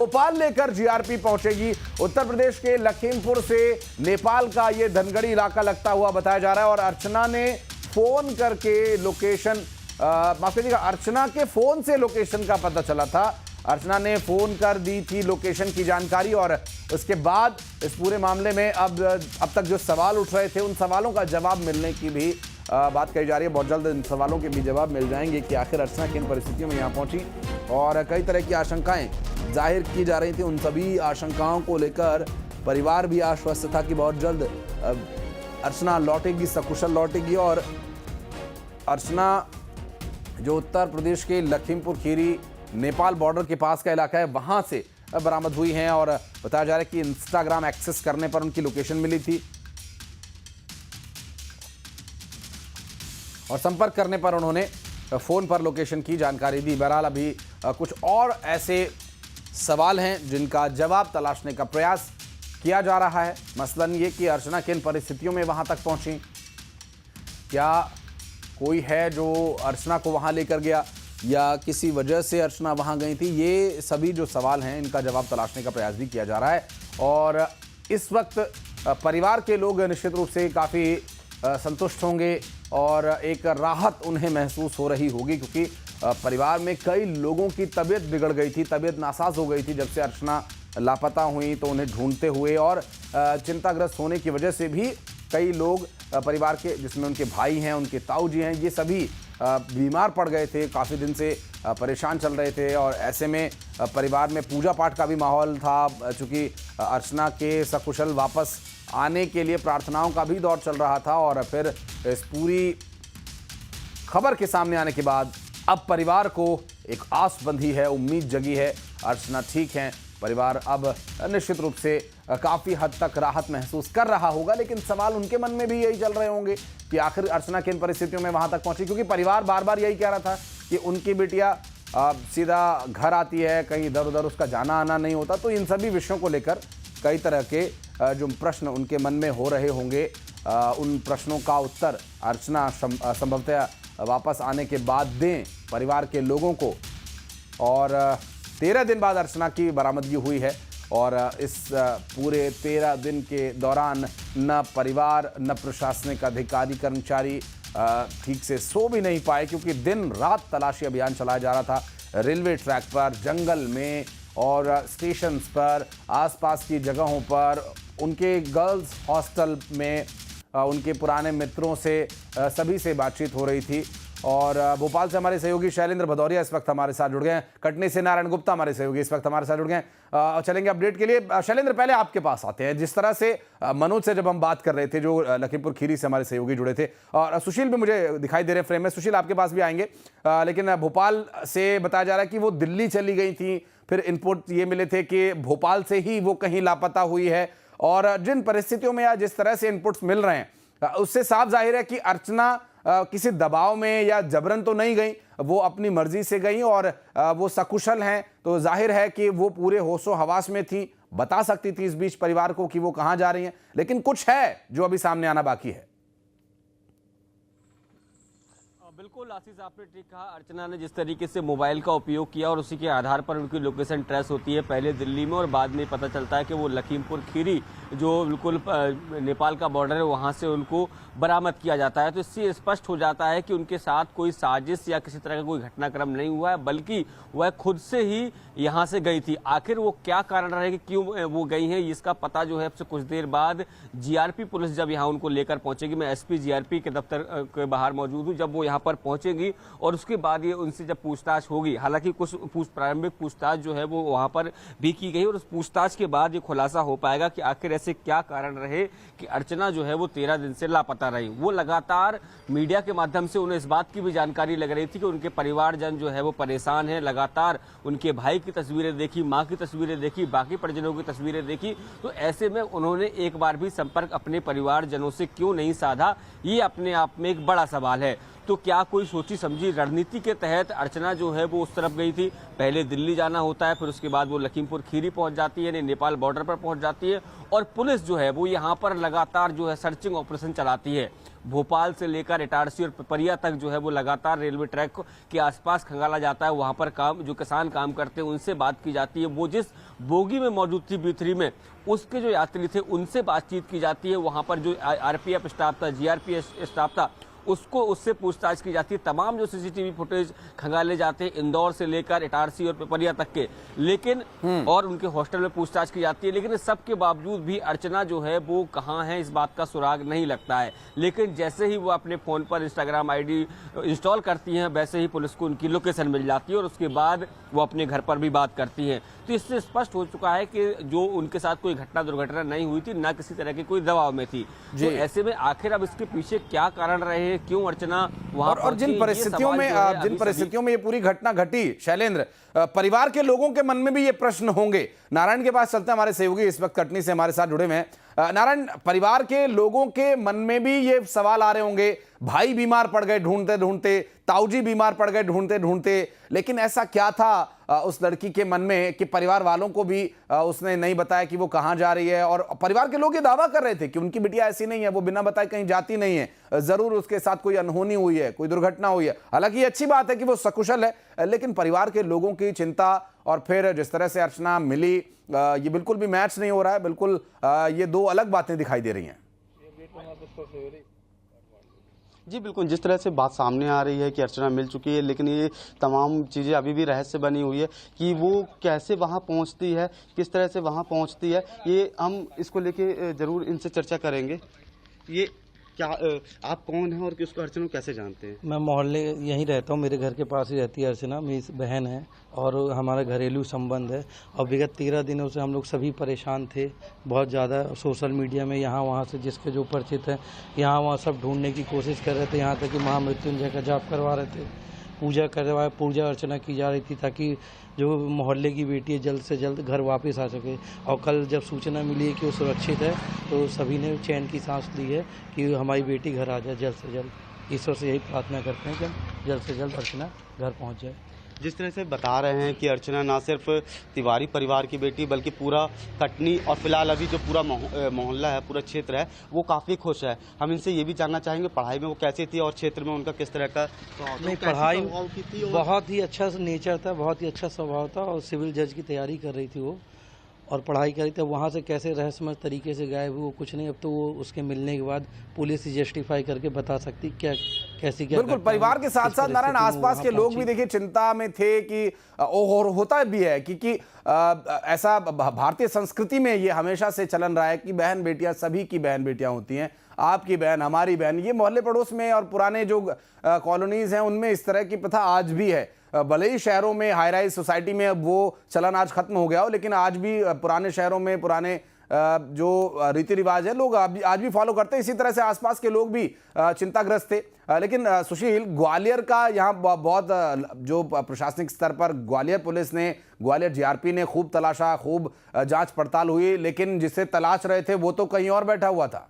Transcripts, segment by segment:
भोपाल लेकर जीआरपी पहुंचेगी। उत्तर प्रदेश के लखीमपुर से नेपाल का यह धनगढ़ी इलाका लगता हुआ बताया जा रहा है और अर्चना ने फोन करके लोकेशन माफ कीजिएगा, अर्चना के फोन से लोकेशन का पता चला था। अर्चना ने फोन कर दी थी लोकेशन की जानकारी और उसके बाद इस पूरे मामले में अब तक जो सवाल उठ रहे थे उन सवालों का जवाब मिलने की भी बात कही जा रही है। बहुत जल्द इन सवालों के भी जवाब मिल जाएंगे कि आखिर अर्चना किन परिस्थितियों में यहाँ पहुंची और कई तरह की आशंकाएं जाहिर की जा रही थी। उन सभी आशंकाओं को लेकर परिवार भी आश्वस्त था कि बहुत जल्द अर्चना लौटेगी, सकुशल लौटेगी। और अर्चना जो उत्तर प्रदेश के लखीमपुर खीरी नेपाल बॉर्डर के पास का इलाका है वहां से बरामद हुई हैं और बताया जा रहा है कि इंस्टाग्राम एक्सेस करने पर उनकी लोकेशन मिली थी और संपर्क करने पर उन्होंने फोन पर लोकेशन की जानकारी दी। बहरहाल अभी कुछ और ऐसे सवाल हैं जिनका जवाब तलाशने का प्रयास किया जा रहा है। मसलन ये कि अर्चना किन परिस्थितियों में वहां तक पहुंची, क्या कोई है जो अर्चना को वहां लेकर गया या किसी वजह से अर्चना वहां गई थी। ये सभी जो सवाल हैं इनका जवाब तलाशने का प्रयास भी किया जा रहा है और इस वक्त परिवार के लोग निश्चित रूप से काफ़ी संतुष्ट होंगे और एक राहत उन्हें महसूस हो रही होगी क्योंकि परिवार में कई लोगों की तबीयत बिगड़ गई थी, तबीयत नासाज हो गई थी जब से अर्चना लापता हुई। तो उन्हें ढूंढते हुए और चिंताग्रस्त होने की वजह से भी कई लोग परिवार के, जिसमें उनके भाई हैं, उनके ताऊ जी हैं, ये सभी बीमार पड़ गए थे, काफ़ी दिन से परेशान चल रहे थे और ऐसे में परिवार में पूजा पाठ का भी माहौल था चूँकि अर्चना के सकुशल वापस आने के लिए प्रार्थनाओं का भी दौर चल रहा था। और फिर इस पूरी खबर के सामने आने के बाद अब परिवार को एक आस बंधी है, उम्मीद जगी है। अर्चना ठीक हैं, परिवार अब निश्चित रूप से काफ़ी हद तक राहत महसूस कर रहा होगा, लेकिन सवाल उनके मन में भी यही चल रहे होंगे कि आखिर अर्चना किन परिस्थितियों में वहां तक पहुंची, क्योंकि परिवार बार बार यही कह रहा था कि उनकी बेटिया सीधा घर आती है, कहीं इधर उधर उसका जाना आना नहीं होता। तो इन सभी विषयों को लेकर कई तरह के जो प्रश्न उनके मन में हो रहे होंगे, उन प्रश्नों का उत्तर अर्चना संभवतः वापस आने के बाद दें परिवार के लोगों को। और 13 दिन बाद अर्चना की बरामदगी हुई है और इस पूरे 13 दिन के दौरान न परिवार न प्रशासनिक अधिकारी कर्मचारी ठीक से सो भी नहीं पाए क्योंकि दिन रात तलाशी अभियान चलाया जा रहा था। रेलवे ट्रैक पर, जंगल में और स्टेशंस पर, आसपास की जगहों पर, उनके गर्ल्स हॉस्टल में उनके पुराने मित्रों से सभी से बातचीत हो रही थी। और भोपाल से हमारे सहयोगी शैलेंद्र भदौरिया इस वक्त हमारे साथ जुड़ गए हैं, कटनी से नारायण गुप्ता हमारे सहयोगी इस वक्त हमारे साथ जुड़ गए हैं। चलेंगे अपडेट के लिए। शैलेंद्र, पहले आपके पास आते हैं। जिस तरह से मनोज से जब हम बात कर रहे थे, जो लखीमपुर खीरी से हमारे सहयोगी जुड़े थे, और सुशील भी मुझे दिखाई दे रहे फ्रेम में, सुशील आपके पास भी आएंगे, लेकिन भोपाल से बताया जा रहा है कि वो दिल्ली चली गई थी, फिर इनपुट ये मिले थे कि भोपाल से ही वो कहीं लापता हुई है। और जिन परिस्थितियों में या जिस तरह से इनपुट्स मिल रहे हैं उससे साफ जाहिर है कि अर्चना किसी दबाव में या जबरन तो नहीं गई, वो अपनी मर्जी से गई और वो सकुशल हैं। तो जाहिर है कि वो पूरे होशो हवास में थी, बता सकती थी इस बीच परिवार को कि वो कहां जा रही हैं, लेकिन कुछ है जो अभी सामने आना बाकी है। बिल्कुल आशीष, आपने ठीक कहा। अर्चना ने जिस तरीके से मोबाइल का उपयोग किया और उसी के आधार पर उनकी लोकेशन ट्रेस होती है, पहले दिल्ली में और बाद में पता चलता है कि वो लखीमपुर खीरी जो बिल्कुल नेपाल का बॉर्डर है वहाँ से उनको बरामद किया जाता है। तो इससे स्पष्ट हो जाता है कि उनके साथ कोई साजिश या किसी तरह का कोई घटनाक्रम नहीं हुआ है, बल्कि वह खुद से ही यहाँ से गई थी। आखिर वो क्या कारण रहे कि क्यों वो गई हैं, इसका पता जो है अब से कुछ देर बाद जीआरपी पुलिस जब यहाँ उनको लेकर पहुंचेगी। मैं एसपी जीआरपी के दफ्तर के बाहर मौजूद हूँ, जब वो यहाँ पर पहुंचेंगी और उसके बाद ये उनसे जब पूछताछ होगी, हालांकि कुछ प्रारंभिक पूछताछ जो है वो वहाँ पर भी की गई और उस पूछताछ के बाद ये खुलासा हो पाएगा कि आखिर ऐसे क्या कारण रहे कि अर्चना जो है वो 13 दिन से लापता रही। वो लगातार मीडिया के माध्यम से उन्हें इस बात की भी जानकारी लग रही थी कि उनके परिवारजन जो है वो परेशान है। लगातार उनके भाई की तस्वीरें देखी, माँ की तस्वीरें देखी, बाकी परिजनों की तस्वीरें देखी। तो ऐसे में उन्होंने एक बार भी संपर्क अपने परिवारजनों से क्यों नहीं साधा, ये अपने आप में एक बड़ा सवाल है। तो क्या कोई सोची समझी रणनीति के तहत अर्चना जो है वो उस तरफ गई थी? पहले दिल्ली जाना होता है, फिर उसके बाद वो लखीमपुर खीरी पहुंच जाती है, नेपाल बॉर्डर पर पहुंच जाती है और पुलिस जो है वो यहाँ पर लगातार जो है सर्चिंग ऑपरेशन चलाती है। भोपाल से लेकर इटारसी और पिपरिया तक जो है वो लगातार रेलवे ट्रैक के आसपास खंगाला जाता है। वहां पर जो किसान काम करते हैं उनसे बात की जाती है। वो जिस बोगी में मौजूद थी B3 में, उसके जो यात्री थे उनसे बातचीत की जाती है। वहां पर जो RPF स्टाफ था, GRP स्टाफ था, उससे पूछताछ की जाती है। तमाम जो CCTV फुटेज खंगाले जाते हैं इंदौर से लेकर इटारसी और पिपरिया तक के, लेकिन और उनके हॉस्टल में पूछताछ की जाती है। लेकिन इस सब के बावजूद भी अर्चना जो है वो कहाँ है, इस बात का सुराग नहीं लगता है। लेकिन जैसे ही वो अपने फोन पर Instagram ID इंस्टॉल करती हैं, वैसे ही पुलिस को उनकी लोकेशन मिल जाती है और उसके बाद वो अपने घर पर भी बात करती हैं। तो इससे स्पष्ट हो चुका है कि जो उनके साथ कोई घटना दुर्घटना नहीं हुई थी, ना किसी तरह की कोई दबाव में थी। तो ऐसे में आखिर अब इसके पीछे क्या कारण रहे हैं, क्यों अर्चना वहां और जिन परिस्थितियों में ये पूरी घटना घटी, शैलेंद्र, परिवार के लोगों के मन में भी ये प्रश्न होंगे। नारायण के पास चलते हैं, हमारे सहयोगी इस वक्त कटनी से हमारे साथ जुड़े हुए हैं। नारायण, परिवार के लोगों के मन में भी ये सवाल आ रहे होंगे, भाई बीमार पड़ गए ढूंढते ढूंढते, ताऊजी बीमार पड़ गए ढूंढते ढूंढते, लेकिन ऐसा क्या था उस लड़की के मन में कि परिवार वालों को भी उसने नहीं बताया कि वो कहाँ जा रही है? और परिवार के लोग ये दावा कर रहे थे कि उनकी बिटिया ऐसी नहीं है, वो बिना बताए कहीं जाती नहीं है, जरूर उसके साथ कोई अनहोनी हुई है, कोई दुर्घटना हुई है। हालांकि ये अच्छी बात है कि वो सकुशल है, लेकिन परिवार के लोगों की चिंता और फिर जिस तरह से अर्चना मिली, ये बिल्कुल भी मैच नहीं हो रहा है। बिल्कुल ये दो अलग बातें दिखाई दे रही हैं। जी बिल्कुल, जिस तरह से बात सामने आ रही है कि अर्चना मिल चुकी है, लेकिन ये तमाम चीज़ें अभी भी रहस्य बनी हुई है कि वो कैसे वहाँ पहुँचती है, किस तरह से वहाँ पहुँचती है। ये हम इसको लेके ज़रूर इनसे चर्चा करेंगे। ये क्या आप कौन हैं और उसको अर्चना कैसे जानते हैं? मैं मोहल्ले यहीं रहता हूँ, मेरे घर के पास ही रहती है अर्चना, मेरी बहन है और हमारा घरेलू संबंध है। और विगत 13 दिनों से हम लोग सभी परेशान थे बहुत ज़्यादा। सोशल मीडिया में यहाँ वहाँ से जिसके जो परिचित हैं यहाँ वहाँ सब ढूंढने की कोशिश कर रहे थे, यहाँ तक कि महामृत्युंजय का जाप करवा रहे थे, पूजा अर्चना की जा रही थी ताकि जो मोहल्ले की बेटी है जल्द से जल्द घर वापस आ सके। और कल जब सूचना मिली है कि वो सुरक्षित है तो सभी ने चैन की सांस ली है कि हमारी बेटी घर आ जाए जल्द से जल्द। ईश्वर से यही प्रार्थना करते हैं कि जल्द से जल्द अर्चना घर पहुंच जाए। जिस तरह से बता रहे हैं कि अर्चना ना सिर्फ तिवारी परिवार की बेटी बल्कि पूरा कटनी और फिलहाल अभी जो पूरा मोहल्ला है, पूरा क्षेत्र है, वो काफ़ी खुश है। हम इनसे ये भी जानना चाहेंगे पढ़ाई में वो कैसी थी और क्षेत्र में उनका किस तरह का नहीं, पढ़ाई बहुत ही अच्छा नेचर था, बहुत ही अच्छा स्वभाव था और सिविल जज की तैयारी कर रही थी वो और पढ़ाई करी थी। वहाँ से कैसे रहस्यमय तरीके से गायब हुई वो कुछ नहीं, अब तो वो उसके मिलने के बाद पुलिस ही जस्टिफाई करके बता सकती क्या कैसी क्या। बिल्कुल, परिवार के साथ साथ नारायण आसपास के लोग भी देखिए चिंता में थे कि और होता भी है क्योंकि ऐसा भारतीय संस्कृति में ये हमेशा से चलन रहा है कि बहन बेटियां सभी की बहन बेटियां होती हैं, आपकी बहन हमारी बहन। ये मोहल्ले पड़ोस में और पुराने जो कॉलोनीज हैं उनमें इस तरह की प्रथा आज भी है। भले ही शहरों में हाई राइज सोसाइटी में अब वो चलन आज खत्म हो गया हो, लेकिन आज भी पुराने शहरों में पुराने जो रीति रिवाज है लोग आज भी फॉलो करते हैं। इसी तरह से आसपास के लोग भी चिंताग्रस्त थे। लेकिन सुशील, ग्वालियर का यहाँ बहुत जो प्रशासनिक स्तर पर ग्वालियर पुलिस ने, ग्वालियर GRP ने खूब तलाशा, खूब जांच पड़ताल हुई, लेकिन जिसे तलाश रहे थे वो तो कहीं और बैठा हुआ था।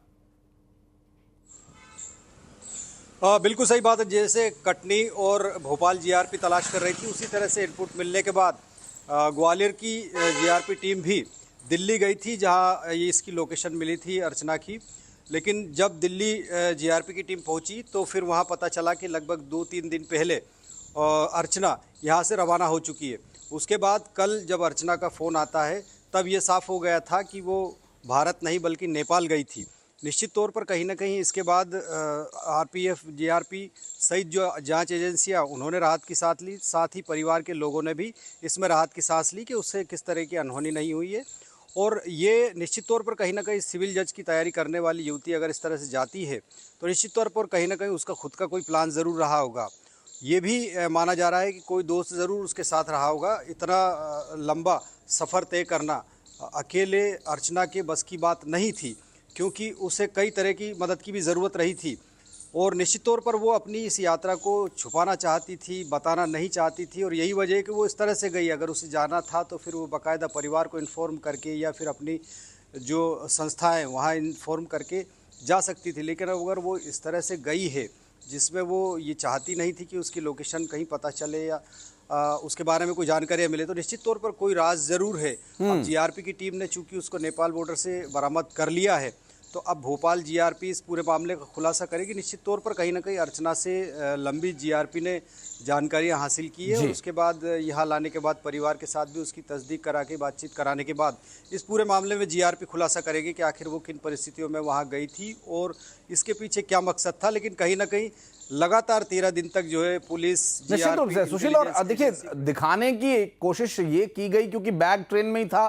बिल्कुल सही बात है। जैसे कटनी और भोपाल GRP तलाश कर रही थी, उसी तरह से इनपुट मिलने के बाद ग्वालियर की GRP टीम भी दिल्ली गई थी जहां ये इसकी लोकेशन मिली थी अर्चना की। लेकिन जब दिल्ली GRP की टीम पहुंची तो फिर वहां पता चला कि लगभग 2-3 दिन पहले अर्चना यहां से रवाना हो चुकी है। उसके बाद कल जब अर्चना का फ़ोन आता है तब ये साफ़ हो गया था कि वो भारत नहीं बल्कि नेपाल गई थी। निश्चित तौर पर कहीं ना कहीं इसके बाद RPF GRP सहित जो जांच एजेंसियां उन्होंने राहत की सांस ली, साथ ही परिवार के लोगों ने भी इसमें राहत की सांस ली कि उससे किस तरह की अनहोनी नहीं हुई है। और ये निश्चित तौर पर कहीं ना कहीं सिविल जज की तैयारी करने वाली युवती अगर इस तरह से जाती है तो निश्चित तौर पर कहीं ना कहीं उसका खुद का कोई प्लान ज़रूर रहा होगा। ये भी माना जा रहा है कि कोई दोस्त ज़रूर उसके साथ रहा होगा। इतना लंबा सफ़र तय करना अकेले अर्चना के बस की बात नहीं थी, क्योंकि उसे कई तरह की मदद की भी ज़रूरत रही थी और निश्चित तौर पर वो अपनी इस यात्रा को छुपाना चाहती थी, बताना नहीं चाहती थी। और यही वजह है कि वो इस तरह से गई। अगर उसे जाना था तो फिर वो बाकायदा परिवार को इन्फॉर्म करके या फिर अपनी जो संस्थाएं वहाँ इन्फॉर्म करके जा सकती थी। लेकिन अगर वो इस तरह से गई है जिसमें वो ये चाहती नहीं थी कि उसकी लोकेशन कहीं पता चले या उसके बारे में कोई जानकारी मिले, तो निश्चित तौर पर कोई राज ज़रूर है। अब जीआरपी की टीम ने चूंकि उसको नेपाल बॉर्डर से बरामद कर लिया है, तो अब भोपाल जीआरपी इस पूरे मामले का खुलासा करेगी। निश्चित तौर पर कहीं ना कहीं अर्चना से लंबी जीआरपी ने जानकारियां हासिल की है, और उसके बाद यहाँ लाने के बाद परिवार के साथ भी उसकी तस्दीक करा के बातचीत कराने के बाद इस पूरे मामले में जीआरपी खुलासा करेगी कि आखिर वो किन परिस्थितियों में वहाँ गई थी और इसके पीछे क्या मकसद था। लेकिन कहीं ना कहीं लगातार 13 दिन तक जो है पुलिस निश्चित रूप से सुशील, और देखिए दिखाने की कोशिश ये की गई क्योंकि बैग ट्रेन में ही था,